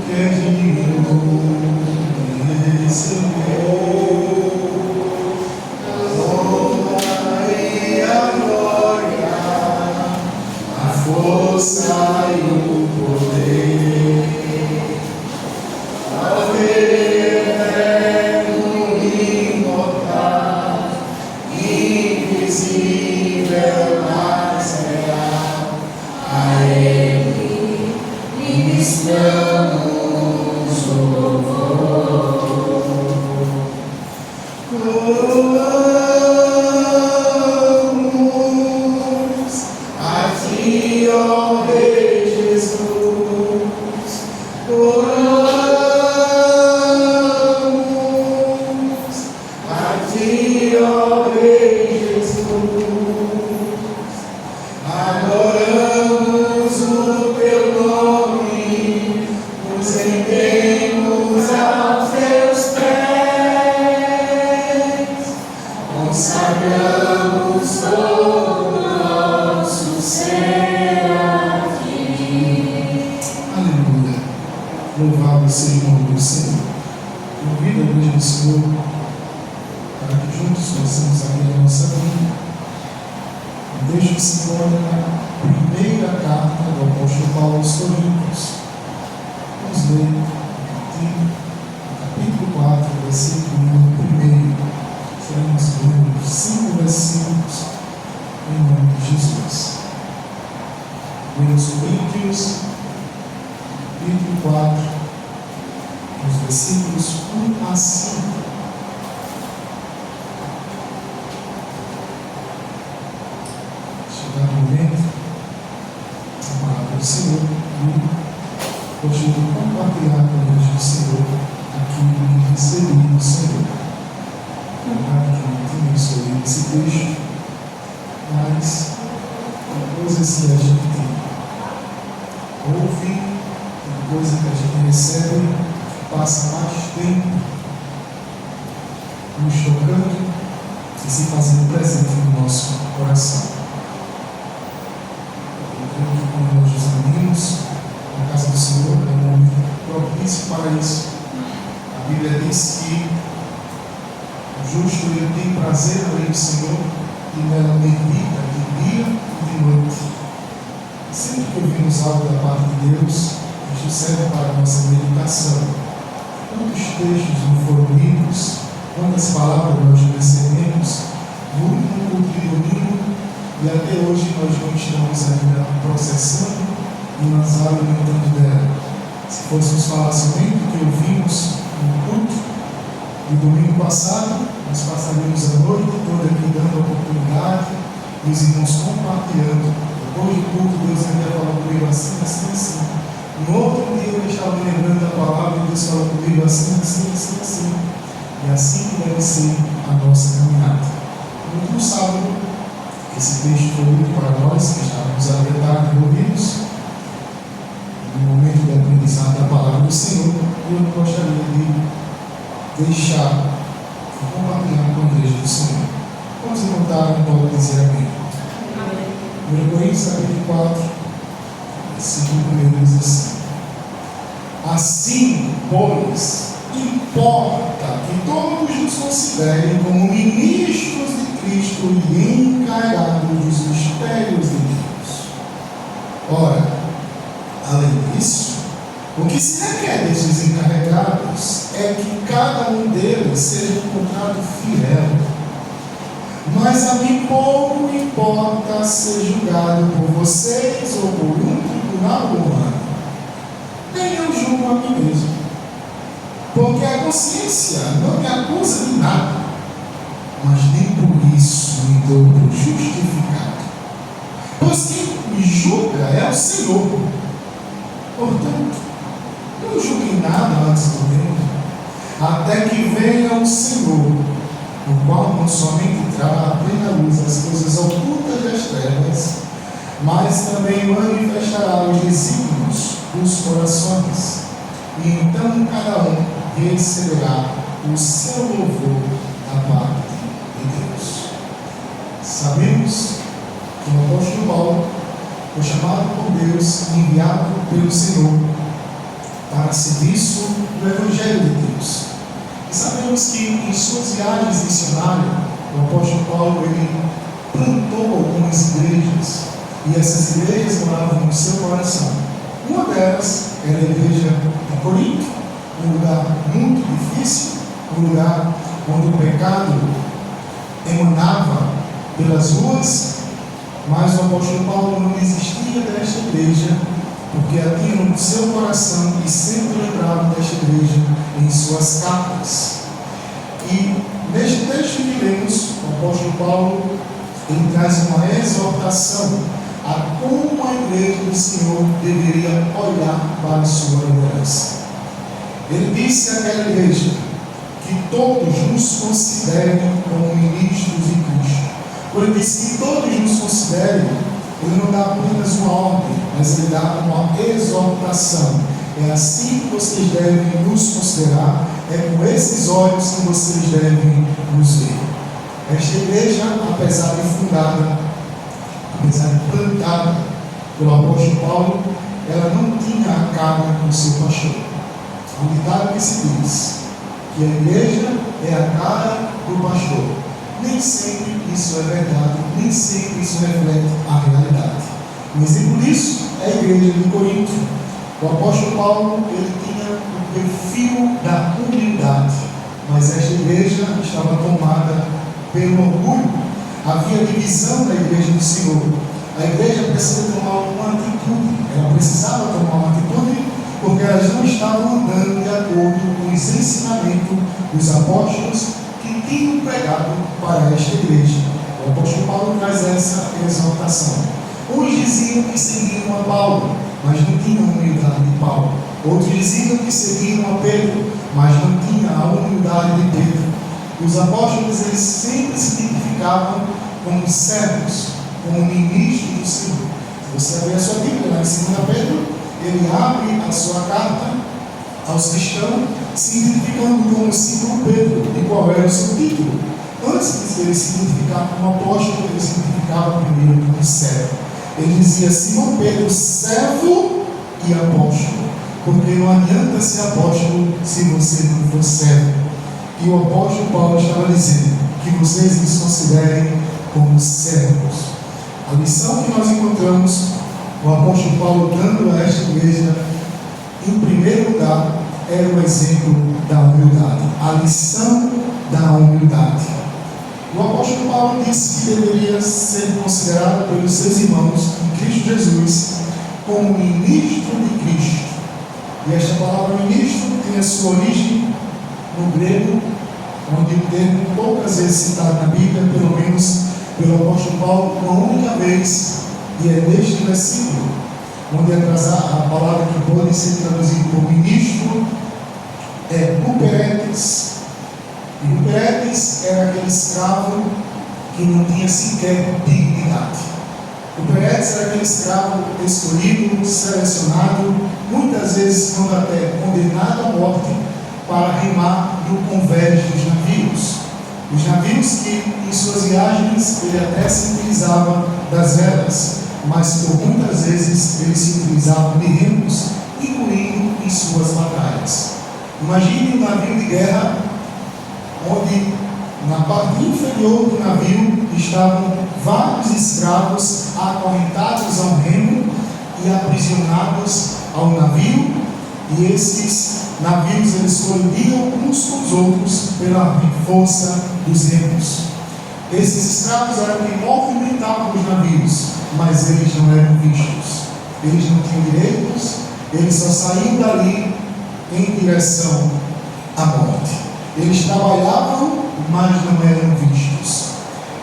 que é digno de receber a honra e a glória, a força e o poder, ao eterno, imortal, invisível, mas real, a Ele ministramos o louvor. Oramos a Ti, ó Rei Jesus. Oramos a Ti, ó Rei Jesus. Adoramos o Teu nome, nos rendemos aos Teus pés, consagramos todo nosso ser a Ti. Aleluia. Louvado seja o nome do Senhor. Convido a igreja do Senhor para que juntos possamos abrir a nossa vida. Deixe que se encontra na primeira carta do apóstolo Paulo aos Coríntios. Vamos ler capítulo 4, versículo 1. Seremos lendo 5 versículos em nome de Jesus. 1 Coríntios, capítulo 4, os versículos 1 a 5. No momento, a palavra do Senhor, e hoje eu vou compartilhar com a igreja do Senhor aquilo que recebi do Senhor. Claro que não tenho sobre esse texto, mas tem coisas que a gente ouve, tem coisas que a gente recebe, que passa mais tempo nos tocando e se fazendo presente no nosso coração. Com os amigos, na casa do Senhor, é um momento propício para isso. A Bíblia diz que o justo ele tem prazer na lei do Senhor e nela medita de dia e de noite. Sempre que ouvimos algo da parte de Deus, isso serve para a nossa meditação. Quantos textos não foram lidos, quantas palavras nós recebemos no último culto de domingo, e até hoje nós não estamos ainda processando e nos alimentando dela. Se fôssemos falar somente do que ouvimos no culto do domingo passado, nós passaríamos a noite toda aqui dando a oportunidade e os irmãos compartilhando. Depois do culto, Deus ainda falou comigo assim, assim, assim. No outro dia eu estava me lembrando da palavra e Deus falou comigo assim, assim, assim, assim. E assim que deve ser a nossa caminhada. No último sábado, esse texto foi lido para nós que estávamos alertados e envolvidos no momento do aprendizado da palavra do Senhor, e eu gostaria de deixar e compartilhar com a igreja do Senhor. Vamos encontrar um modo de dizer amém. 1 Coríntios capítulo 4, versículo 1 diz assim: assim, pois, importa que todos nos considerem como ministros de Cristo e encarregados dos mistérios de Deus. Ora, além disso, o que se requer desses encarregados é que cada um deles seja encontrado fiel. Mas a mim pouco importa ser julgado por vocês ou por um tribunal romano. Nem eu julgo a mim mesmo, porque a consciência não me acusa de nada, mas nem por isso me dou por justificado. Pois quem me julga é o Senhor. Portanto, não julguem nada antes do tempo, até que venha o Senhor, o qual não somente trará à plena luz as coisas ocultas das trevas, mas também manifestará os desígnios dos corações. E então cada um receberá o seu louvor da parte de Deus. Sabemos que o apóstolo Paulo foi chamado por Deus e enviado pelo Senhor para serviço do Evangelho de Deus. E sabemos que em suas viagens missionárias, o apóstolo Paulo ele plantou algumas igrejas, e essas igrejas moravam no seu coração. Uma delas era a igreja de Corinto, um lugar muito difícil, um lugar onde o pecado emanava pelas ruas, mas o apóstolo Paulo não desistia desta igreja, porque a tinha no seu coração e sempre lembrava desta igreja em suas cartas. E neste texto que lemos, o apóstolo Paulo ele traz uma exortação a como a igreja do Senhor deveria olhar para a sua liderança. Ele disse àquela igreja que todos nos considerem como ministros de Cristo. Quando ele disse que todos nos considerem, ele não dá apenas uma ordem, mas ele dá uma exortação. É assim que vocês devem nos considerar, é com esses olhos que vocês devem nos ver. Esta igreja, apesar de fundada, apesar de plantada pelo apóstolo Paulo, ela não tinha a cara com o seu pastor. A unidade que se diz que a igreja é a cara do pastor. Nem sempre isso é verdade, nem sempre isso reflete a realidade. Um exemplo disso é a igreja de Corinto. O apóstolo Paulo ele tinha o perfil da humildade, mas esta igreja estava tomada pelo orgulho. Havia divisão na igreja do Senhor. A igreja precisa tomar uma atitude, ela precisava tomar uma atitude, porque elas não estavam andando de acordo com os ensinamentos dos apóstolos que tinham pregado para esta igreja. O apóstolo Paulo traz essa exortação. Uns diziam que seguiam a Paulo, mas não tinham a humildade de Paulo. Outros diziam que seguiam a Pedro, mas não tinham a humildade de Pedro. Os apóstolos eles sempre se identificavam como servos, como ministros do Senhor. Você abrir a sua Bíblia, lá em 2 Pedro, ele abre a sua carta aos cristãos, se identificando como Simão Pedro. E qual era o seu título? Antes de ele se identificar como apóstolo, ele se identificava primeiro como servo. Ele dizia: Simão Pedro, servo e apóstolo, porque não adianta ser apóstolo se você não for servo. E o apóstolo Paulo estava dizendo que vocês nos considerem como servos. A lição que nós encontramos, o apóstolo Paulo dando a esta igreja, em primeiro lugar, era o exemplo da humildade, a lição da humildade. O apóstolo Paulo disse que deveria ser considerado pelos seus irmãos em Cristo Jesus como ministro de Cristo. E esta palavra ministro tem a sua origem no grego, onde o termo poucas vezes citado na Bíblia, pelo menos pelo apóstolo Paulo, uma única vez, e é neste versículo, onde a palavra que pode ser traduzida por ministro é huperetes. E huperetes era aquele escravo que não tinha sequer dignidade. Huperetes era aquele escravo escolhido, selecionado, muitas vezes quando até condenado à morte, para remar no convés dos navios. Os navios que em suas viagens ele até se utilizava das velas, mas por muitas vezes ele se utilizava de remos, incluindo em suas batalhas. Imagine um navio de guerra, onde na parte inferior do navio estavam vários escravos acorrentados ao remo e aprisionados ao navio, e esses navios eles colidiam uns com os outros pela força dos remos. Esses escravos eram que movimentavam os navios, mas eles não eram vistos, eles não tinham direitos, eles só saíam dali em direção à morte. Eles trabalhavam, mas não eram vistos.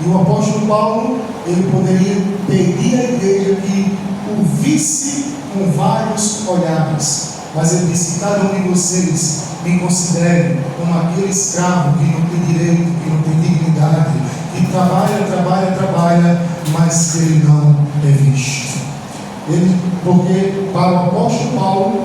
E o apóstolo Paulo, ele poderia pedir à igreja que o visse com vários olhares, mas ele disse: cada um de vocês me considere como aquele escravo que não tem direito, que não tem dignidade, que trabalha, mas que ele não é visto. Porque para o apóstolo Paulo,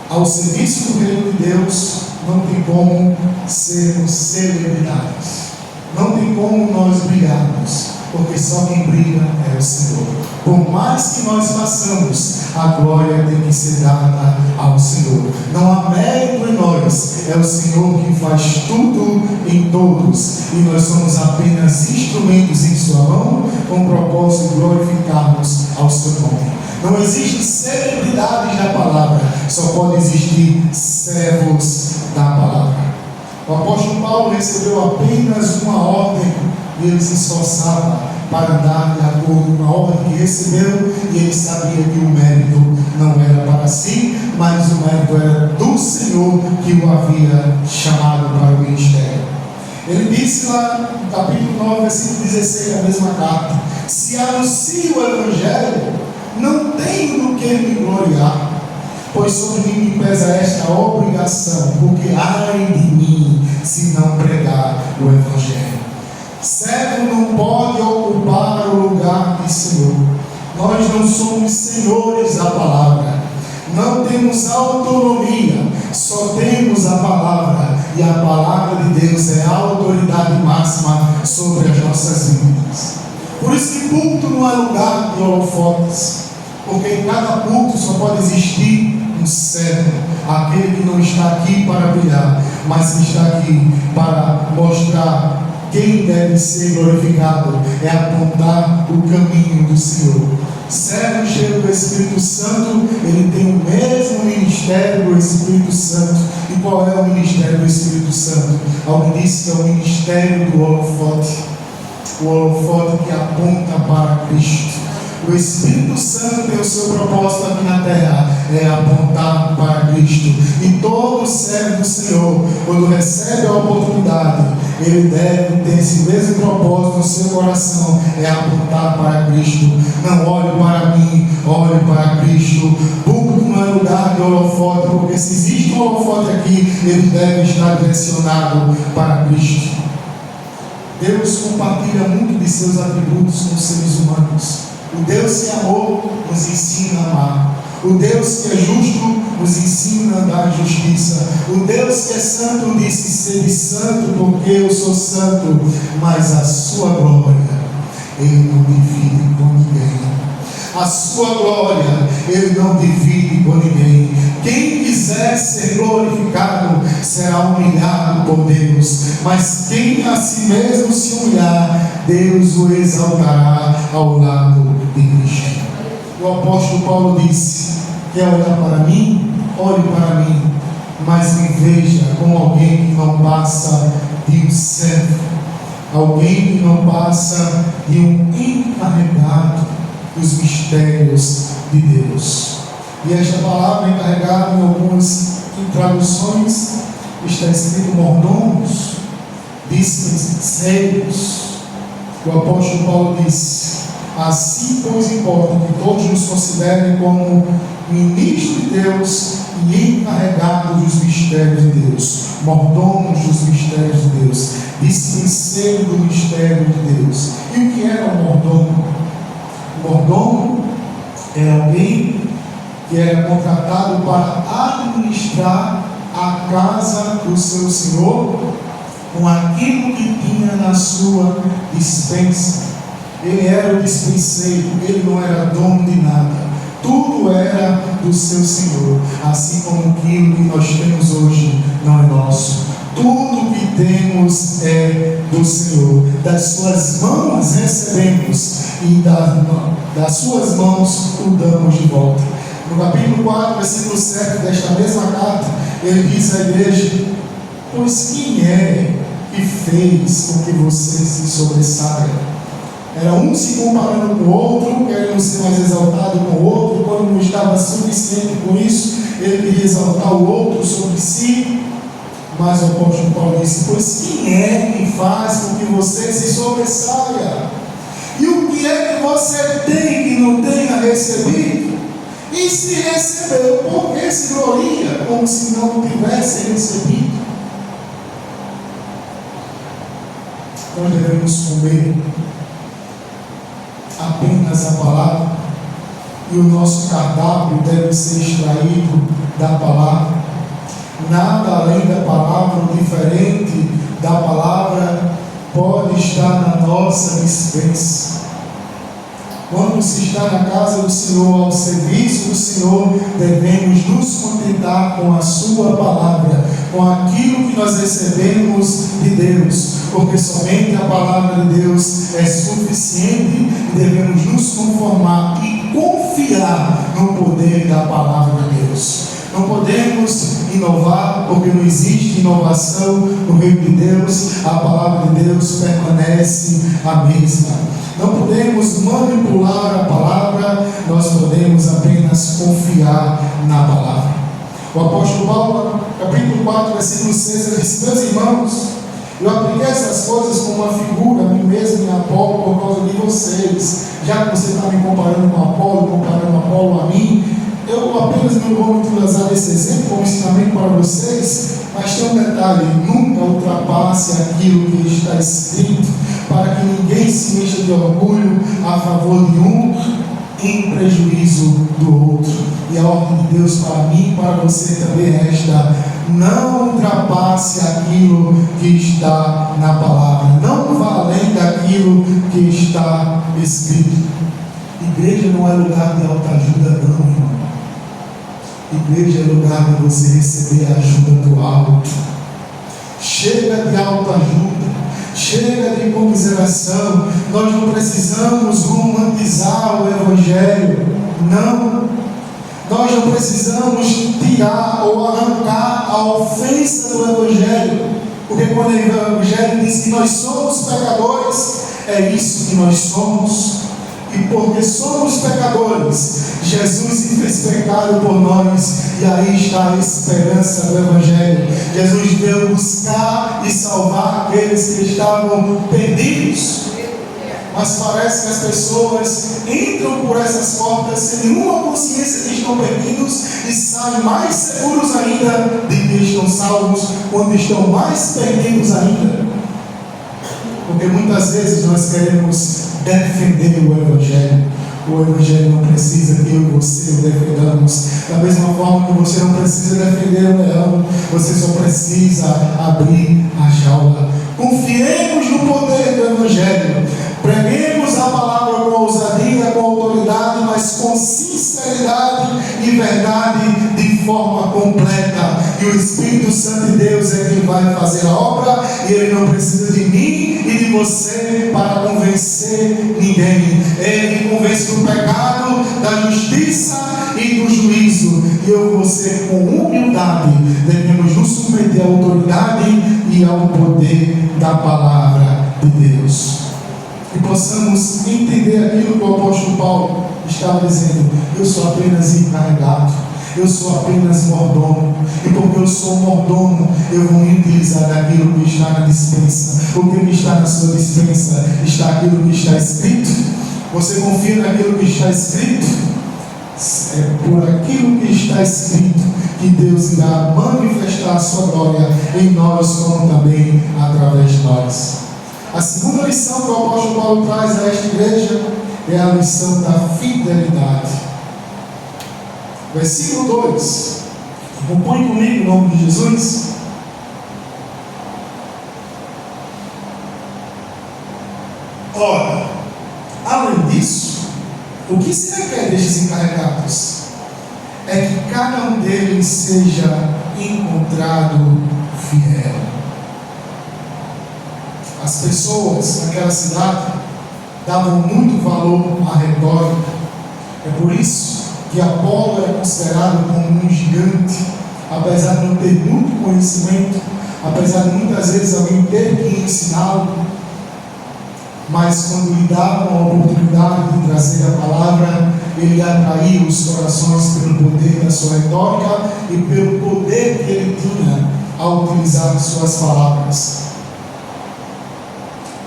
ao serviço do reino de Deus, não tem como sermos celebridades, não tem como nós brilharmos. porque só quem brilha é o Senhor. Por mais que nós façamos, a glória tem que ser dada ao Senhor. Não há mérito em nós, é o Senhor que faz tudo em todos, e nós somos apenas instrumentos em sua mão, com o propósito de glorificarmos ao seu nome. Não existe celebridades da palavra, só pode existir servos da palavra. O apóstolo Paulo recebeu apenas uma ordem e ele se esforçava para andar de acordo com a ordem que recebeu, e ele sabia que o mérito não era para si, mas o mérito era do Senhor que o havia chamado para o ministério. Ele disse lá no capítulo 9, versículo 16 da mesma carta: se anuncio o Evangelho, não tenho do que me gloriar, pois sobre mim me pesa esta obrigação, porque ai de mim se não pregar o Evangelho. Servo não pode ocupar o lugar de Senhor. Nós não somos senhores da palavra, não temos autonomia, só temos a palavra, e a palavra de Deus é a autoridade máxima sobre as nossas vidas. Por isso que culto não é lugar de holofotes, porque em cada culto só pode existir um servo, aquele que não está aqui para brilhar, mas que está aqui para mostrar quem deve ser glorificado, é apontar o caminho do Senhor. Servo cheio do Espírito Santo, ele tem o mesmo ministério do Espírito Santo. E qual é o ministério do Espírito Santo? Alguém disse que é o ministério do holofote, o holofote que aponta para Cristo. O Espírito Santo tem o seu propósito aqui na terra, é apontar para Cristo. E todo servo do Senhor, quando recebe a oportunidade, ele deve ter esse mesmo propósito no seu coração, é apontar para Cristo. Não olhe para mim, olhe para Cristo. Público não é lugar de holofote, porque se existe um holofote aqui, ele deve estar direcionado para Cristo. Deus compartilha muito de seus atributos com os seres humanos. O Deus que é amor nos ensina a amar. O Deus que é justo nos ensina a andar em justiça. O Deus que é santo disse: sede santo, porque eu sou santo. Mas a sua glória Ele não divide com ninguém. A sua glória Ele não divide com ninguém. Quem quiser ser glorificado será humilhado por Deus, mas quem a si mesmo se humilhar, Deus o exaltará ao lado de Cristo. O apóstolo Paulo disse: quer olhar para mim? Olhe para mim, mas me veja como alguém que não passa de um servo, alguém que não passa de um encarregado dos mistérios de Deus. E esta palavra encarregada, em algumas traduções, está escrito mordomos, dispenseiros. O apóstolo Paulo disse: assim, pois, importa que todos nos considerem como ministros de Deus e encarregados dos mistérios de Deus, mordomos dos mistérios de Deus, dispenseiro do mistério de Deus. E o que era o mordomo? O mordomo é alguém que era contratado para administrar a casa do seu senhor com aquilo que tinha na sua dispensa. Ele era o dispenseiro, ele não era dono de nada. Tudo era do seu Senhor, assim como aquilo que nós temos hoje não é nosso. Tudo que temos é do Senhor. Das suas mãos recebemos e das suas mãos o damos de volta. No capítulo 4, versículo 7 desta mesma carta, ele diz à igreja: pois quem é que fez com que você se sobressaia? Era um se comparando com o outro, querendo ser mais exaltado com o outro, e quando não estava suficiente com isso, ele queria exaltar o outro sobre si. Mas o apóstolo Paulo disse: pois quem é que faz com que você se sobressaia? E o que é que você tem que não tenha recebido? E se recebeu, por que se gloria como se não tivesse recebido? Nós devemos comer apenas a palavra, e o nosso cardápio deve ser extraído da palavra. Nada além da palavra, ou diferente da palavra, pode estar na nossa dispensa. Quando se está na casa do Senhor, ao serviço do Senhor, devemos nos contentar com a sua palavra, com aquilo que nós recebemos de Deus, porque somente a palavra de Deus é suficiente e devemos nos conformar e confiar no poder da palavra de Deus. Não podemos inovar, porque não existe inovação no reino de Deus. A palavra de Deus permanece a mesma. Não podemos manipular a palavra, nós podemos apenas confiar na palavra. O apóstolo Paulo, capítulo 4, versículo 6, ele disse: meus irmãos, eu apliquei essas coisas como uma figura a mim mesmo e a Apolo por causa de vocês. Já que você está me comparando com Apolo a mim, eu apenas não vou utilizar esse exemplo como ensinamento para vocês, mas tem um detalhe: nunca ultrapasse aquilo que está escrito, para que ninguém se encha de orgulho a favor de um em prejuízo do outro. E a ordem de Deus para mim e para você também é esta: não ultrapasse aquilo que está na palavra, não vá além daquilo que está escrito. Igreja não é lugar de autoajuda, não, irmão. Igreja é lugar de você receber a ajuda do alto. Chega de autoajuda, chega de comiseração. Nós não precisamos romantizar o Evangelho, não. Nós não precisamos tirar ou arrancar a ofensa do Evangelho, porque quando o Evangelho diz que nós somos pecadores, é isso que nós somos. E porque somos pecadores, Jesus se fez pecado por nós, e aí está a esperança do Evangelho. Jesus veio buscar e salvar aqueles que estavam perdidos. Mas parece que as pessoas entram por essas portas sem nenhuma consciência que estão perdidos e saem mais seguros ainda de que estão salvos, quando estão mais perdidos ainda. Porque muitas vezes nós queremos defender o Evangelho. O Evangelho não precisa que eu e você o defendamos. Da mesma forma que você não precisa defender o leão, você só precisa abrir a jaula. Confiemos no poder do Evangelho. Preguemos a palavra com ousadia, com autoridade, mas com sinceridade e verdade, de forma completa. E o Espírito Santo de Deus é quem vai fazer a obra, e Ele não precisa de mim e de você para convencer ninguém. Ele convence do pecado, da justiça e do juízo. E eu e você, com humildade, devemos nos submeter à autoridade e ao poder da palavra de Deus. E possamos entender aquilo que o apóstolo Paulo estava dizendo: eu sou apenas encarregado, eu sou apenas mordomo, e porque eu sou mordomo, eu vou me utilizar daquilo que está na dispensa. O que está na sua dispensa está aquilo que está escrito. Você confia naquilo que está escrito? É por aquilo que está escrito que Deus irá manifestar a sua glória em nós, como também através de nós. A segunda lição que o apóstolo Paulo traz a esta igreja é a lição da fidelidade. Versículo 2. Acompanhe comigo em nome de Jesus. Ora, além disso, o que se requer destes encarregados é que cada um deles seja encontrado fiel. As pessoas naquela cidade davam muito valor à retórica. É por isso que Apolo era considerado como um gigante, apesar de não ter muito conhecimento, apesar de muitas vezes alguém ter que ensiná-lo. Mas quando lhe davam a oportunidade de trazer a palavra, ele atraía os corações pelo poder da sua retórica e pelo poder que ele tinha ao utilizar suas palavras.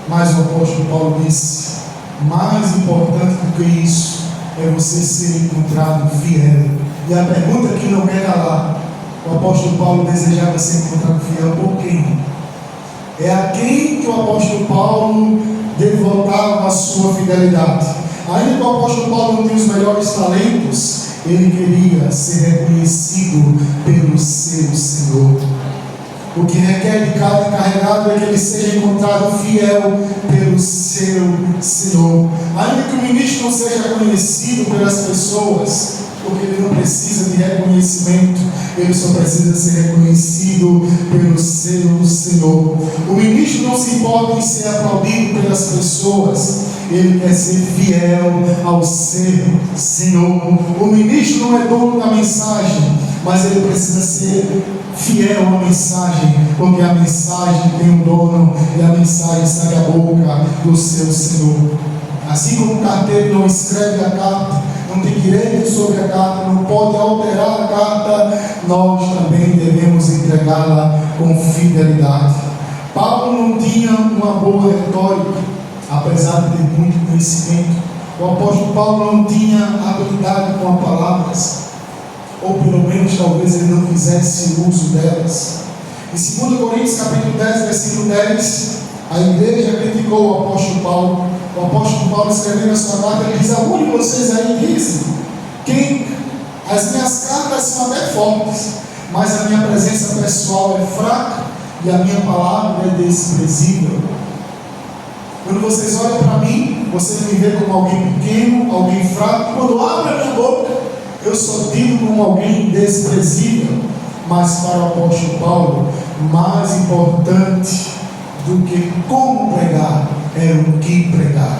Mas o apóstolo Paulo disse: mais importante do que isso é você ser encontrado fiel. E a pergunta que não quer calar: o apóstolo Paulo desejava ser encontrado fiel por quem? É a quem que o apóstolo Paulo devotava a sua fidelidade. Ainda que o apóstolo Paulo não tinha os melhores talentos, ele queria ser reconhecido pelo seu Senhor. O que requer de cada encarregado é que ele seja encontrado fiel pelo seu Senhor. Ainda que o ministro não seja conhecido pelas pessoas, porque ele não precisa de reconhecimento, ele só precisa ser reconhecido pelo seu Senhor. O ministro não se importa em ser aplaudido pelas pessoas, ele quer ser fiel ao seu Senhor. O ministro não é dono da mensagem, mas ele precisa ser fiel à mensagem, porque a mensagem tem um dono e a mensagem sai da boca do seu Senhor. Assim como o carteiro não escreve a carta, não tem direito sobre a carta, não pode alterar a carta, nós também devemos entregá-la com fidelidade. Paulo não tinha uma boa retórica, apesar de ter muito conhecimento. O apóstolo Paulo não tinha habilidade com as palavras, ou pelo menos talvez ele não fizesse uso delas. Em 2 Coríntios capítulo 10, versículo 10, a igreja criticou o apóstolo Paulo. O apóstolo Paulo escreveu na sua carta, ele diz: algum de vocês aí dizem que as minhas cartas são até fortes, mas a minha presença pessoal é fraca e a minha palavra é desprezível. Quando vocês olham para mim, vocês me veem como alguém pequeno, alguém fraco. Quando abro a minha boca, eu sou tido como alguém desprezível. Mas para o apóstolo Paulo, mais importante do que como pregar era o que pregar.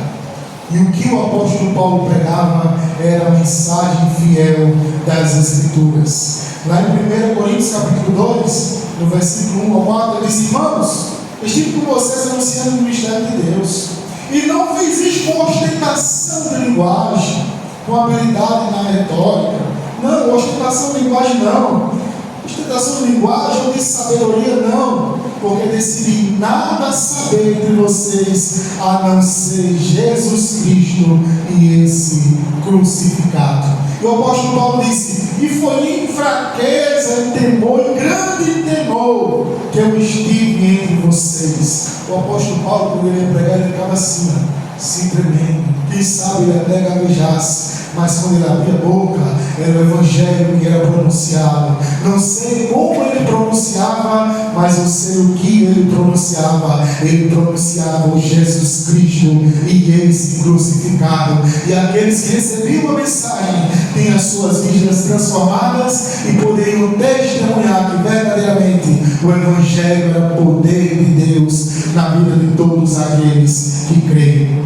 E o que o apóstolo Paulo pregava era a mensagem fiel das Escrituras. Lá em 1 Coríntios capítulo 2, no versículo 1 ao 4, ele diz: irmãos, estive com vocês anunciando o mistério de Deus, e não fiz isso com ostentação de linguagem, com habilidade na retórica. Não, ostentação de linguagem não. Ostentação de linguagem ou de sabedoria não, porque decidi nada saber entre vocês a não ser Jesus Cristo e esse crucificado. E o apóstolo Paulo disse: e foi em fraqueza, em temor, em grande temor que eu estive entre vocês. O apóstolo Paulo, quando ele ia pregar, ele ficava assim, se tremendo. Quem sabe ele até gaguejasse, mas quando ele abria a boca, era o evangelho que era pronunciado. Não sei como ele pronunciava, mas eu sei o que ele pronunciava. Ele pronunciava o Jesus Cristo e esse crucificado. E aqueles que recebiam a mensagem têm as suas vidas transformadas e poderiam testemunhar que verdadeiramente o evangelho era poder de Deus na vida de todos aqueles que creem.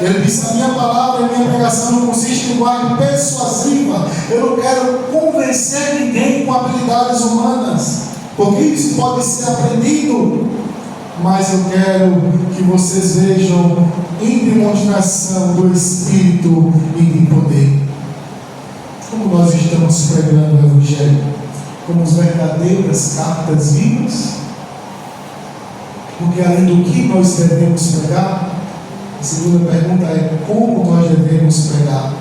Ele disse: a minha palavra e a minha pregação não consiste em linguagem persuasiva. Eu não quero convencer ninguém com habilidades humanas, porque isso pode ser aprendido. Mas eu quero que vocês vejam em demonstração do Espírito e de poder. Como nós estamos pregando o Evangelho? Como as verdadeiras cartas vivas? Porque além do que nós devemos pregar, a segunda pergunta é: como nós devemos pregar?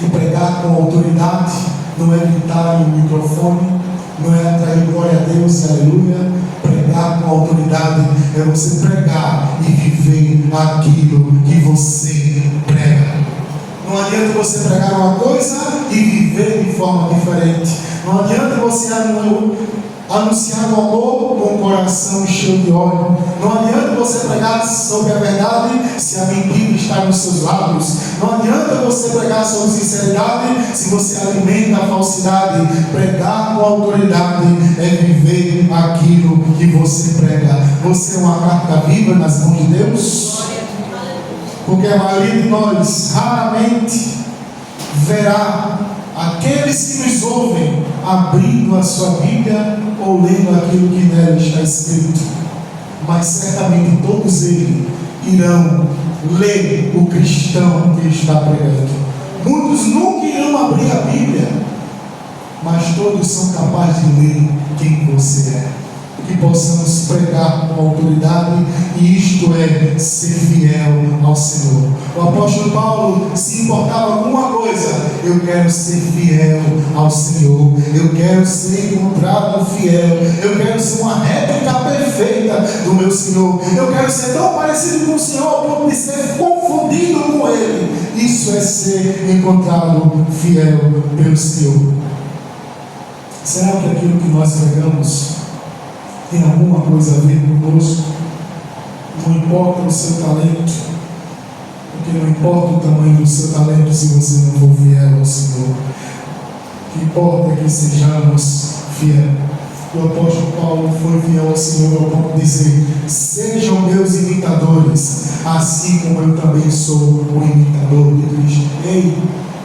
E pregar com autoridade não é gritar em microfone, não é atrair glória a Deus e aleluia. Pregar com autoridade é você pregar e viver aquilo que você prega. Não adianta você pregar uma coisa e viver de forma diferente. Não adianta você anunciar o amor com o coração cheio de ódio. Não adianta você pregar sobre a verdade se a mentira está nos seus lábios. Não adianta você pregar sobre sinceridade se você alimenta a falsidade. Pregar com autoridade é viver aquilo que você prega. Você é uma carta viva nas mãos de Deus? Porque a maioria de nós raramente verá aqueles que nos ouvem abrindo a sua Bíblia ou lendo aquilo que nela está escrito, mas certamente todos eles irão ler o cristão que está pregando. Muitos nunca irão abrir a Bíblia, mas todos são capazes de ler quem você é. Que possamos pregar com autoridade, e isto é ser fiel ao Senhor. O apóstolo Paulo se importava com uma coisa: eu quero ser fiel ao Senhor, eu quero ser encontrado fiel, eu quero ser uma réplica perfeita do meu Senhor, eu quero ser tão parecido com o Senhor ao ponto de ser confundido com Ele. Isso é ser encontrado fiel pelo Senhor. Será que aquilo que nós pregamos tem alguma coisa a ver conosco. Não importa o seu talento, porque não importa o tamanho do seu talento se você não for fiel ao Senhor. O que importa é que sejamos fiéis. O apóstolo Paulo foi fiel ao Senhor ao ponto de dizer: sejam meus imitadores, assim como eu também sou o imitador de Cristo. Ei,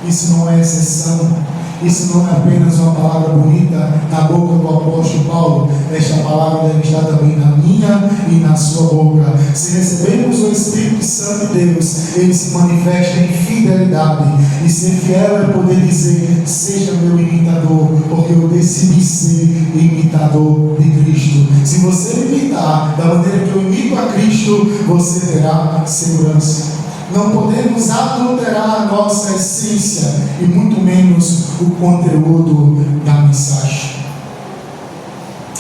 isso não é exceção. Isso não é apenas uma palavra bonita na boca do apóstolo Paulo. Esta palavra deve estar também na minha e na sua boca. Se recebemos o Espírito Santo de Deus, ele se manifesta em fidelidade. E ser fiel é poder dizer: seja meu imitador, porque eu decidi ser imitador de Cristo. Se você me imitar da maneira que eu imito a Cristo, você terá segurança. Não podemos adulterar a nossa essência e muito menos o conteúdo da mensagem.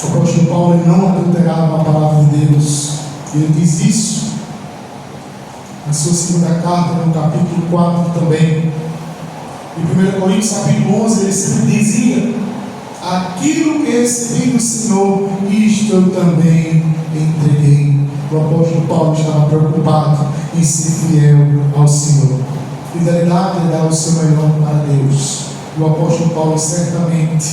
O apóstolo Paulo não adulterava a palavra de Deus. Ele diz isso na sua segunda carta, no capítulo 4 também. Em 1 Coríntios capítulo 11, ele sempre dizia: aquilo que recebi do Senhor, isto eu também entreguei. O apóstolo Paulo estava preocupado em ser fiel ao Senhor. Fidelidade é dar o seu melhor para Deus. O apóstolo Paulo certamente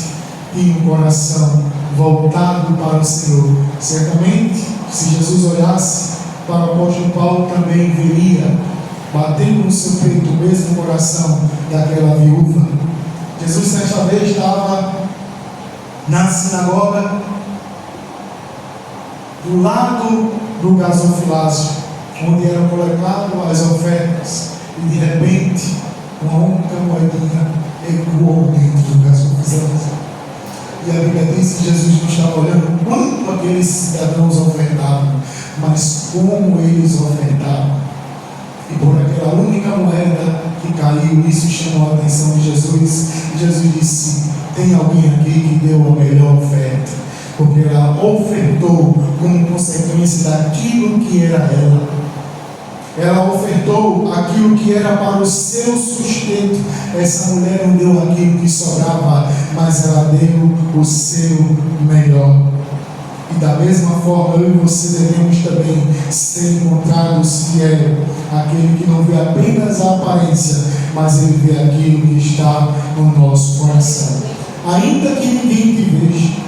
tinha um coração voltado para o Senhor. Certamente, se Jesus olhasse para o apóstolo Paulo, também veria, batendo no seu peito, o mesmo coração daquela viúva. Jesus, certa vez, estava na sinagoga, do lado do gasofilácio, onde eram coletadas as ofertas, e de repente uma única moedinha ecoou dentro do gasofilácio. E a Bíblia diz que Jesus não estava olhando quanto aqueles cidadãos ofertavam, mas como eles ofertavam. E por aquela única moeda que caiu, isso chamou a atenção de Jesus. E Jesus disse: tem alguém aqui que deu a melhor oferta? Porque ela ofertou como consequência daquilo que era ela. Ela ofertou aquilo que era para o seu sustento. Essa mulher não deu aquilo que sobrava, mas ela deu o seu melhor. E da mesma forma, eu e você devemos também ser encontrados fiéis. Aquele que não vê apenas a aparência, mas ele vê aquilo que está no nosso coração. Ainda que ninguém te veja,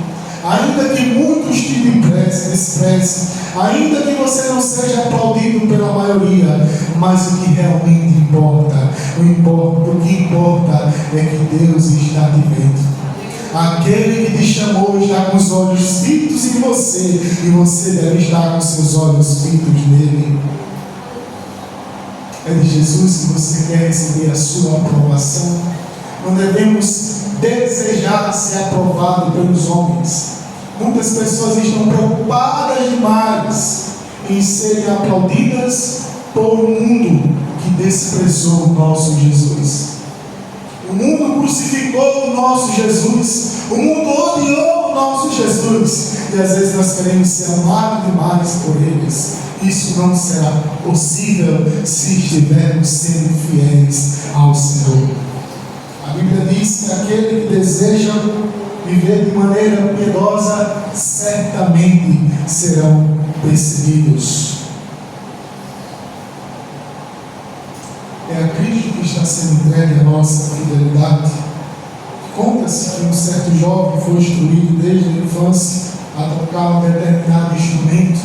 ainda que muitos te desprezem, ainda que você não seja aplaudido pela maioria, mas o que realmente importa, o que importa é que Deus está te vendo. Aquele que te chamou está com os olhos fitos em você, e você deve estar com seus olhos fitos nele. É de Jesus que você quer receber a sua aprovação. Não devemos desejar ser aprovado pelos homens. Muitas pessoas estão preocupadas demais em serem aplaudidas por um mundo que desprezou o nosso Jesus. O mundo crucificou o nosso Jesus. O mundo odiou o nosso Jesus. E às vezes nós queremos ser amados demais por eles. Isso não será possível se estivermos sendo fiéis ao Senhor. A Bíblia diz que aquele que deseja viver de maneira piedosa certamente serão perseguidos. É a Cristo que está sendo entregue a nossa fidelidade. Conta-se que um certo jovem foi instruído desde a infância a tocar um determinado instrumento,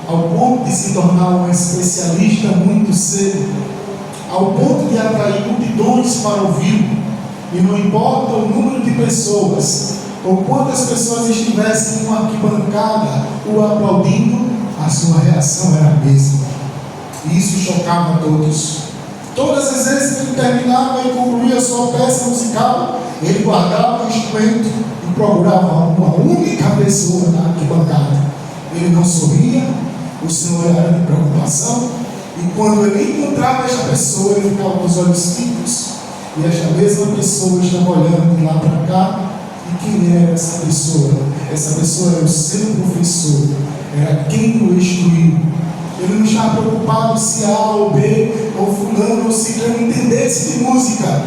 ao ponto de se tornar um especialista muito cedo, ao ponto de atrair multidões para ouvi-lo. E não importa o número de pessoas, ou quantas pessoas estivessem em uma arquibancada o aplaudindo, a sua reação era a mesma. E isso chocava a todos. Todas as vezes que ele terminava e concluía a sua peça musical, ele guardava o instrumento e procurava uma única pessoa na arquibancada. Ele não sorria, o Senhor era de preocupação, e quando ele encontrava esta pessoa, ele ficava com os olhos fitos, e esta mesma pessoa estava olhando de lá para cá. E quem era essa pessoa? Essa pessoa era o seu professor, era quem o instruiu. Ele não estava preocupado se A ou B, ou fulano ou ciclano entendesse de música,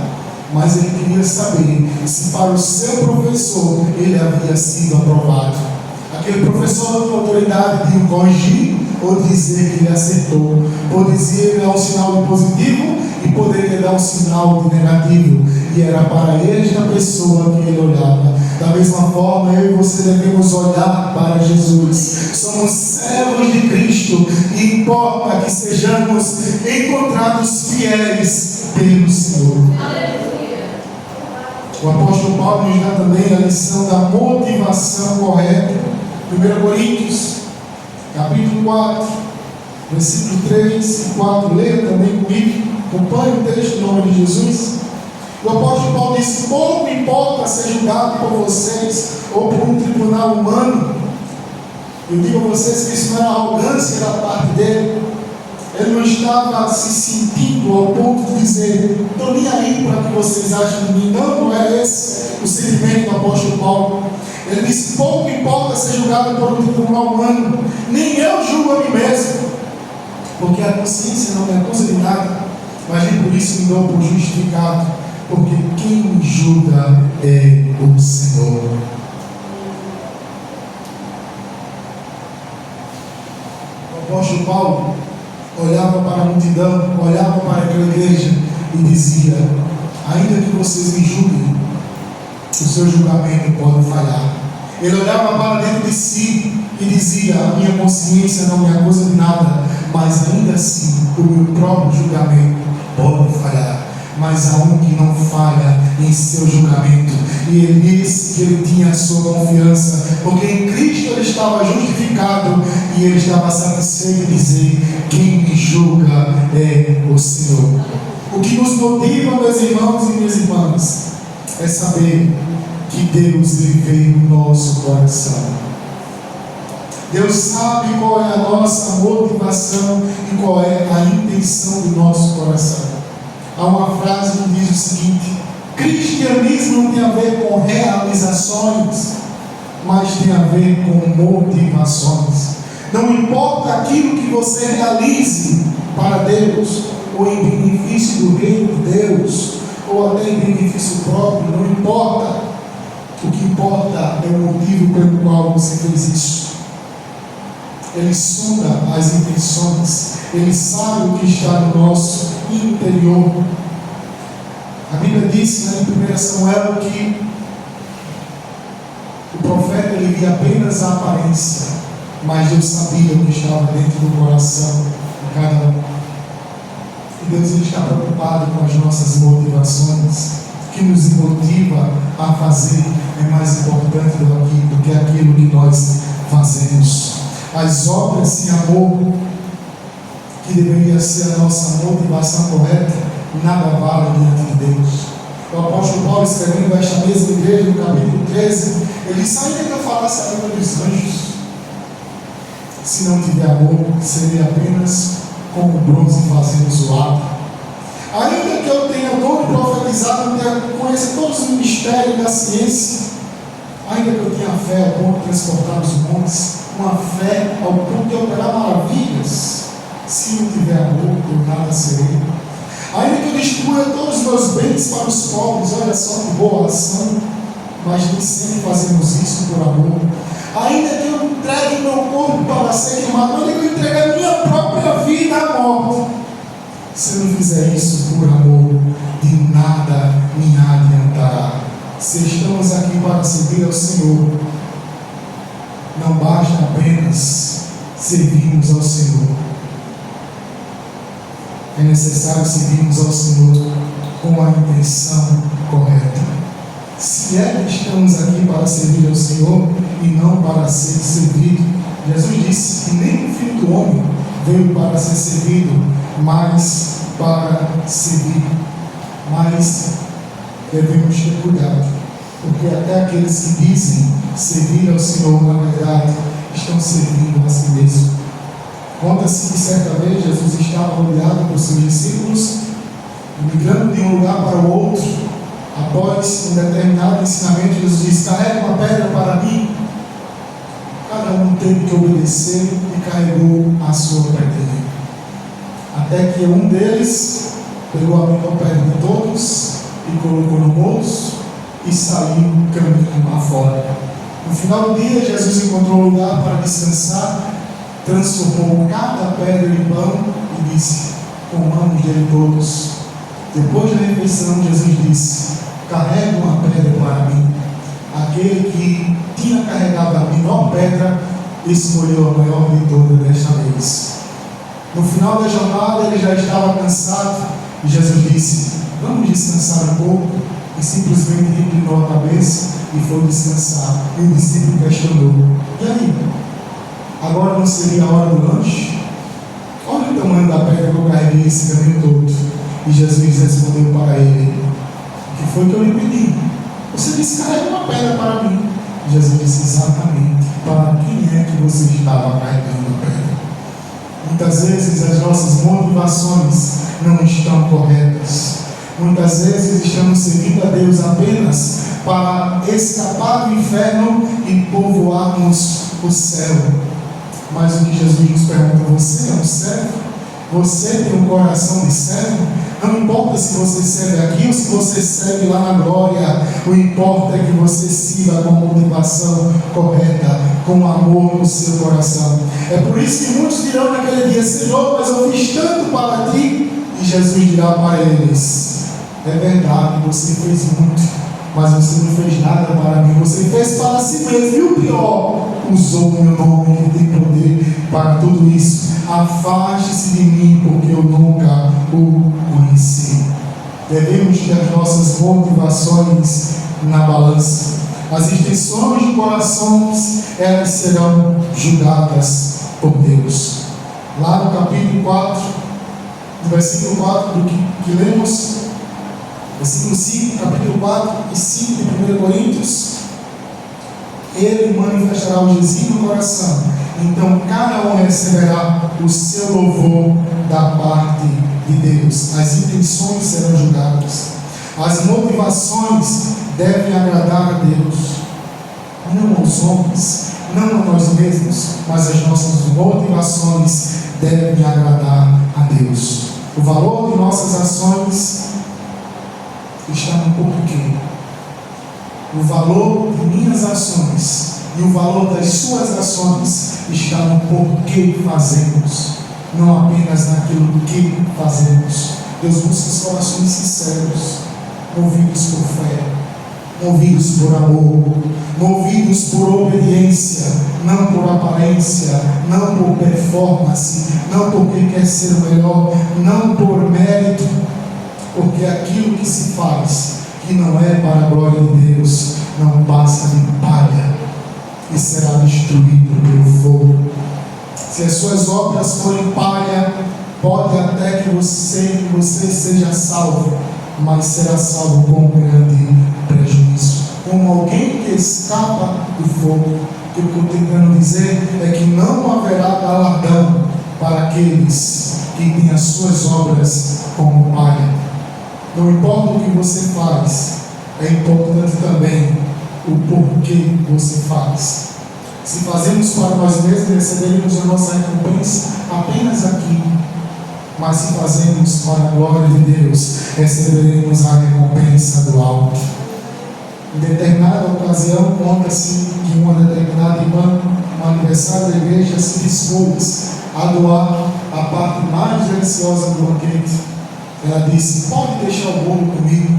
mas ele queria saber se para o seu professor ele havia sido aprovado. Aquele professor não tinha autoridade de o corrigir ou dizer que ele acertou. Poderia dar um sinal de positivo e poderia dar um sinal de negativo. E era para esta pessoa que ele olhava. Da mesma forma, eu e você devemos olhar para Jesus. Somos servos de Cristo e importa que sejamos encontrados fiéis pelo Senhor. O apóstolo Paulo nos dá também a lição da motivação correta. 1 Coríntios, capítulo 4, versículo 3 e 4. Leia também comigo, acompanhe o texto em nome de Jesus. O apóstolo Paulo diz: pouco importa ser julgado por vocês ou por um tribunal humano. Eu digo a vocês que isso não era arrogância da parte dele. Ele não estava se sentindo ao ponto de dizer: estou nem aí para o que vocês acham de mim. Não é esse o sentimento do apóstolo Paulo. Ele disse: pouco importa ser julgado por um tribunal humano, nem eu julgo a mim mesmo, porque a consciência não me acusa de nada, mas nem por isso me dou por justificado, porque quem me julga é o Senhor. O apóstolo Paulo olhava para a multidão, olhava para aquela igreja e dizia: ainda que vocês me julguem, o seu julgamento pode falhar. Ele olhava para dentro de si e dizia: a minha consciência não me acusa de nada, mas ainda assim o meu próprio julgamento pode falhar. Mas há um que não falha em seu julgamento, e ele disse que ele tinha a sua confiança, porque em Cristo ele estava justificado e ele estava satisfeito em dizer: quem me julga é o Senhor. O que nos motiva, meus irmãos e minhas irmãs, é saber que Deus ele veio no nosso coração. Deus sabe qual é a nossa motivação e qual é a intenção do nosso coração. Há uma frase que diz o seguinte: cristianismo não tem a ver com realizações, mas tem a ver com motivações. Não importa aquilo que você realize para Deus, ou em benefício do reino de Deus, ou até em benefício próprio, não importa. O que importa é o motivo pelo qual você fez isso. Ele sonda as intenções, ele sabe o que está no nosso interior. A Bíblia diz, em 1 Samuel, que o profeta ele via apenas a aparência, mas Deus sabia o que estava dentro do coração de cada um. E Deus ele está preocupado com as nossas motivações. O que nos motiva a fazer é mais importante do que aquilo que nós fazemos. As obras sem amor, que deveria ser a nossa motivação correta, nada vale diante de Deus. O apóstolo Paulo, escrevendo esta mesma igreja, no capítulo 13, ele diz: ainda que eu falasse a língua dos anjos, se não tiver amor, seria apenas como bronze fazendo zoado. Ainda que eu tenha dom de profetizar, conheça todos os mistérios da ciência, ainda que eu tenha fé ao ponto de transportar os montes, uma fé ao ponto de operar maravilhas, se não tiver amor, eu nada serei. Ainda que eu distribua todos os meus bens para os pobres, olha só que boa ação, mas nem sempre fazemos isso por amor. Ainda que eu entregue meu corpo para ser queimado, ainda que eu entregue a minha própria vida à morte, se eu não fizer isso por amor, de nada me adiantará. Se estamos aqui para servir ao Senhor, não basta apenas servirmos ao Senhor. É necessário servirmos ao Senhor com a intenção correta. Se é que estamos aqui para servir ao Senhor e não para ser servido, Jesus disse que nem o Filho do Homem veio para ser servido, mas para servir. Mas devemos ter cuidado, porque até aqueles que dizem servir ao Senhor, na verdade, estão servindo a si mesmo. Conta-se que certa vez Jesus estava rodeado por seus discípulos, migrando de um lugar para o outro. Após um determinado ensinamento, Jesus disse: carrega uma pedra para mim. Cada um teve que obedecer e carregou a sua pedra. Até que um deles pegou a menor pedra de todos e colocou no bolso e saiu caminhando lá fora. No final do dia, Jesus encontrou um lugar para descansar, transformou cada pedra em pão e disse: comamos dele todos. Depois da refeição, Jesus disse: carregue uma pedra para mim. Aquele que tinha carregado a menor pedra escolheu a maior de todas desta vez. No final da jornada, ele já estava cansado e Jesus disse: vamos descansar um pouco. E simplesmente inclinou a cabeça e foi descansar. E o discípulo questionou: e aí? Agora não seria a hora do lanche? Olha o tamanho da pedra que eu carreguei esse caminho todo. E Jesus respondeu para ele: o que foi que eu lhe pedi? Você disse: carrega uma pedra para mim. E Jesus disse: exatamente. Para quem é que você estava carregando a pedra? Muitas vezes as nossas motivações não estão corretas. Muitas vezes estamos servindo a Deus apenas para escapar do inferno e povoarmos o céu. Mas o que Jesus nos pergunta: você é um servo? Você tem um coração de servo? Não importa se você serve aqui ou se você serve lá na glória. O importa é que você sirva com a motivação correta, com amor no seu coração. É por isso que muitos dirão naquele dia: Senhor, mas eu fiz tanto para ti. E Jesus dirá para eles: é verdade, você fez muito, mas você não fez nada para mim. Você fez para si mesmo. E o pior, usou o meu nome, que tem poder para tudo isso. Afaste-se de mim, porque eu nunca o conheci. Devemos ter as nossas motivações na balança. As intenções de corações, elas serão julgadas por Deus. Lá no capítulo 4, no versículo 4 do que lemos, versículo 5, capítulo 4 e 5 de 1 Coríntios, ele manifestará o desígnio no coração, então cada um receberá o seu louvor da parte de Deus. As intenções serão julgadas. As motivações devem agradar a Deus, não aos homens, não a nós mesmos, mas as nossas motivações devem agradar a Deus. O valor de nossas ações está no porquê. O valor de minhas ações e o valor das suas ações está no porquê fazemos, não apenas naquilo que fazemos. Deus busca corações sinceros, movidos por fé, movidos por amor, movidos por obediência, não por aparência, não por performance, não porque quer ser o melhor, não por mérito, porque aquilo que se faz, que não é para a glória de Deus, não passa de palha e será destruído pelo fogo. Se as suas obras forem palha, pode até que você seja salvo, mas será salvo com grande prejuízo, como alguém que escapa do fogo. O que eu estou tentando dizer é que não haverá galardão para aqueles que têm as suas obras como palha. Não importa o que você faz, é importante também o porquê você faz. Se fazemos para nós mesmos, receberemos a nossa recompensa apenas aqui. Mas se fazemos para a glória de Deus, receberemos a recompensa do alto. Em determinada ocasião, conta-se que uma determinada irmã, no aniversário da igreja, se dispôs a doar a parte mais deliciosa do banquete. Ela disse: pode deixar o bolo comigo.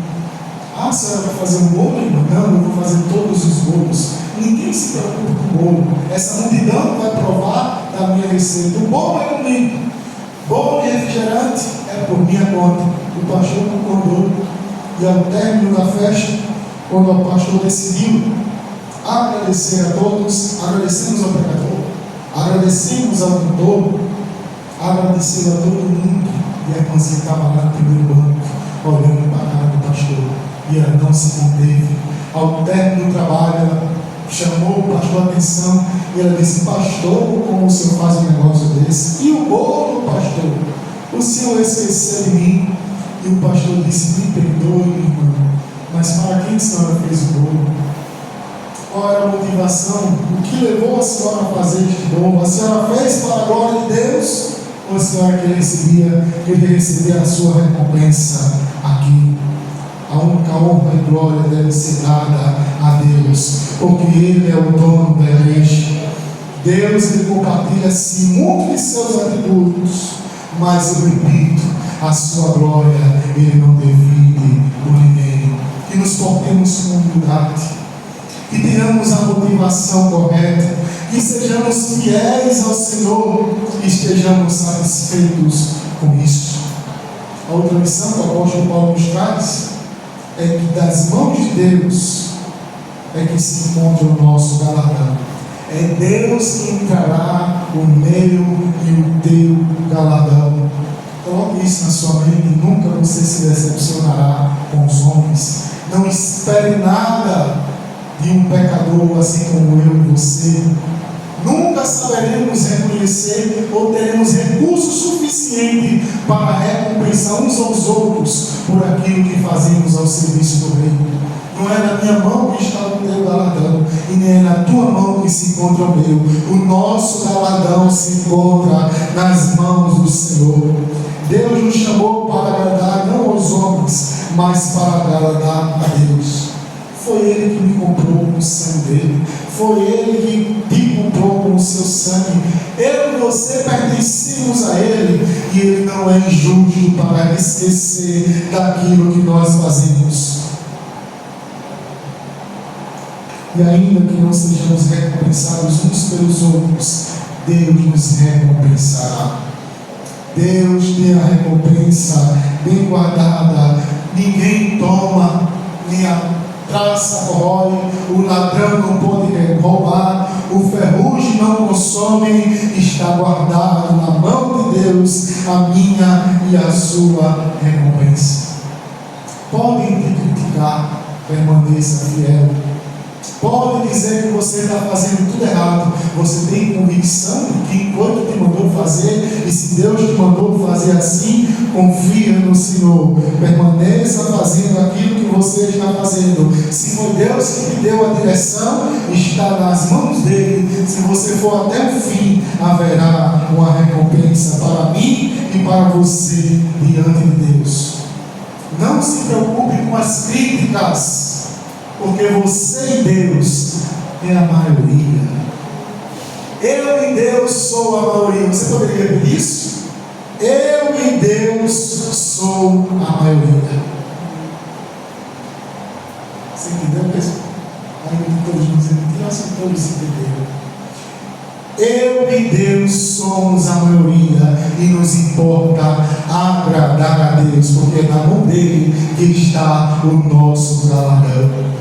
Ah, a senhora vai fazer um bolo, irmã? Não, eu vou fazer todos os bolos. Ninguém se preocupa com o bolo. Essa multidão vai provar da minha receita. O bolo é comigo. Bolo e refrigerante é por minha conta. O pastor concordou. E ao término da festa, quando o pastor decidiu agradecer a todos, agradecemos ao pregador, agradecemos ao cantor, agradecemos a todo mundo. E a irmãzinha estava lá no primeiro banco, olhando para a cara do pastor, e ela não se conteve. Ao término do trabalho, ela chamou o pastor a atenção, e ela disse: pastor, como o senhor faz um negócio desse? E o bolo, pastor? O senhor esqueceu de mim? E o pastor disse: me perdoe, irmão, mas para quem a senhora fez o bolo? Qual era a motivação? O que levou a senhora a fazer este bolo? A senhora fez para a glória de Deus? Ou a senhora queria receber a sua recompensa aqui? A única honra e glória deve ser dada a Deus, porque Ele é o dono da igreja. Deus, Ele compartilha sim muitos de seus atributos, mas eu repito, a sua glória Ele não divide por ninguém. Que nos portemos com humildade, que tenhamos a motivação correta, que sejamos fiéis ao Senhor e estejamos satisfeitos com isso. A outra missão que o apóstolo Paulo nos traz é que das mãos de Deus é que se encontra o nosso galardão. É Deus que entrará o meu e o teu galardão. Coloque isso na sua mente e nunca você se decepcionará com os homens. Não espere nada de um pecador assim como eu e você. Nunca saberemos reconhecer ou teremos recurso suficiente para recompensar uns aos outros por aquilo que fazemos ao serviço do reino. Não é na minha mão que está o teu galardão, e nem é na tua mão que se encontra o meu. O nosso galardão se encontra nas mãos do Senhor. Deus nos chamou para agradar não aos homens, mas para agradar a Deus. Foi Ele que me comprou com o sangue dele. Foi Ele que te comprou com o seu sangue. Eu e você pertencemos a Ele, e Ele não é injusto para esquecer daquilo que nós fazemos. E ainda que não sejamos recompensados uns pelos outros, Deus nos recompensará. Deus tem a recompensa bem guardada. Ninguém toma, nem a traça corrói, o ladrão não pode roubar, o ferrugem não consome. Está guardado na mão de Deus a minha e a sua recompensa. Podem te criticar, permaneça fiel. Pode dizer que você está fazendo tudo errado. Você tem convicção de que enquanto te mandou fazer, e se Deus te mandou fazer assim, confia no Senhor. Permaneça fazendo aquilo que você está fazendo. Se foi Deus que te deu a direção, está nas mãos dele. Se você for até o fim, haverá uma recompensa para mim e para você diante de Deus. Não se preocupe com as críticas, porque você e Deus é a maioria. Eu e Deus sou a maioria. Você poderia repetir isso? Eu e Deus sou a maioria. Você entendeu? Ainda que todos nos entenderam, acho que todos entenderam. Eu e Deus somos a maioria, e nos importa agradar a Deus, porque é na mão dele que está o nosso galardão.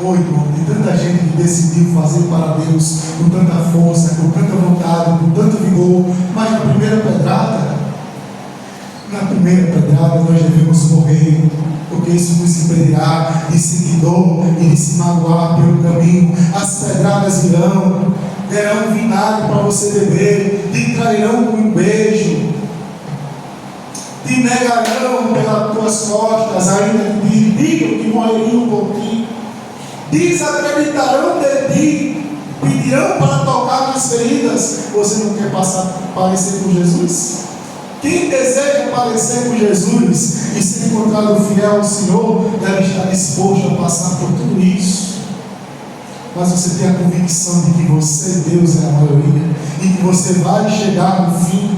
Oi, irmão, tem tanta gente que decidiu fazer para Deus com tanta força, com tanta vontade, com tanto vigor, mas na primeira pedrada nós devemos morrer, porque isso nos impedirá de sentir dor e de se magoar pelo caminho. As pedradas virão, derão vinagre para você beber, te trairão com um beijo, te negarão pelas tuas costas, ainda que digam que morreriam por ti. Desacreditarão de ti, pedirão para tocar nas feridas. Você não quer parecer com Jesus? Quem deseja parecer com Jesus e ser encontrado fiel ao Senhor, deve estar disposto a passar por tudo isso. Mas você tem a convicção de que você, Deus, é a maioria, e que você vai chegar no fim.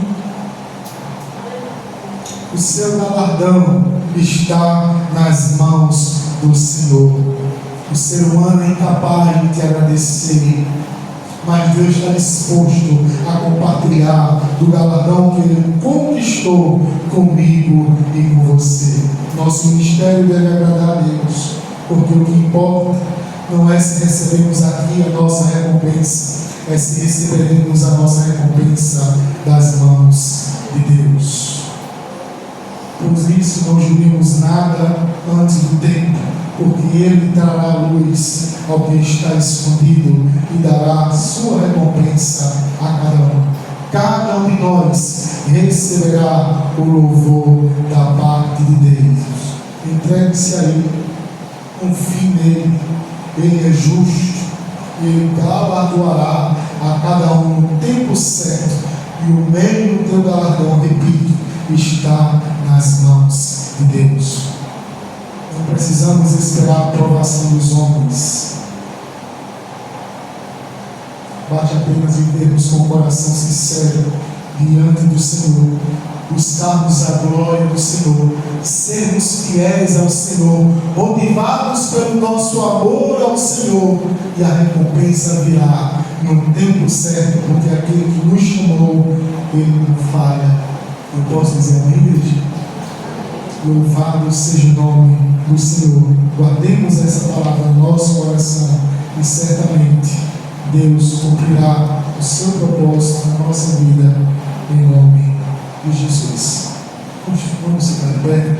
O seu galardão está nas mãos do Senhor. O ser humano é incapaz de te agradecer, mas Deus está disposto a compartilhar do galardão que Ele conquistou comigo e com você. Nosso ministério deve agradar a Deus, porque o que importa não é se recebemos aqui a nossa recompensa, é se receberemos a nossa recompensa das mãos de Deus. Por isso não julguemos nada antes do tempo, porque Ele trará luz ao que está escondido e dará a sua recompensa a cada um. Cada um de nós receberá o louvor da parte de Deus. Entregue-se a Ele, confie nele. Ele é justo e Ele galardoará a cada um no tempo certo, e o meio do teu galardão, repito, está nas mãos de Deus. Não precisamos esperar a aprovação dos homens. Bate apenas em termos com o coração sincero diante do Senhor, buscarmos a glória do Senhor, sermos fiéis ao Senhor, motivados pelo nosso amor ao Senhor, e a recompensa virá no tempo certo, porque aquele que nos chamou, Ele não falha. Eu posso dizer amém, igreja? Louvado seja o nome do Senhor. Guardemos essa palavra no nosso coração e certamente Deus cumprirá o seu propósito na nossa vida, em nome de Jesus. Vamos ficar de pé.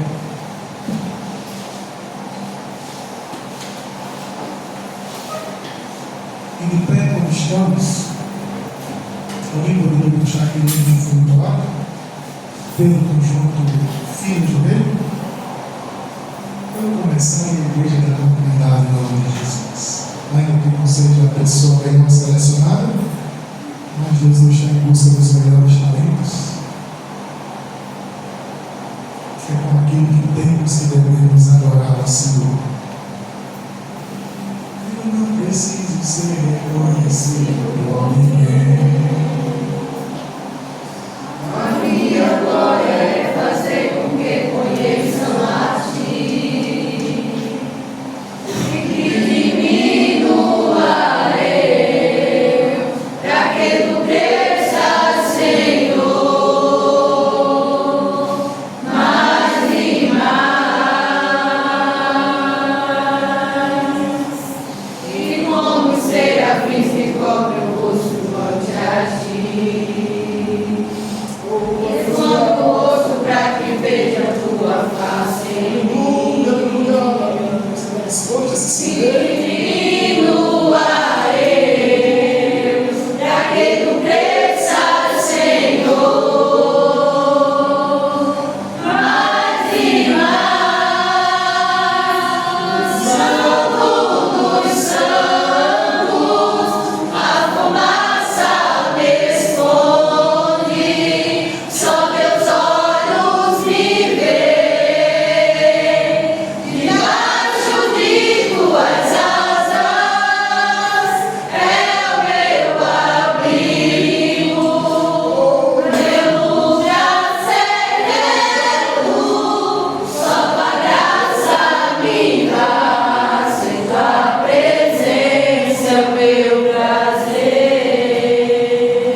E de pé como estamos, alguém poderia puxar aquele livro de fundo lá? Pedro conjunto filho de Pedro? Vamos começar a igreja da comunidade em nome de Jesus. Ainda que não seja a pessoa melhor selecionada, mas Deus não está em busca dos melhores talentos. É com aquilo que temos que devemos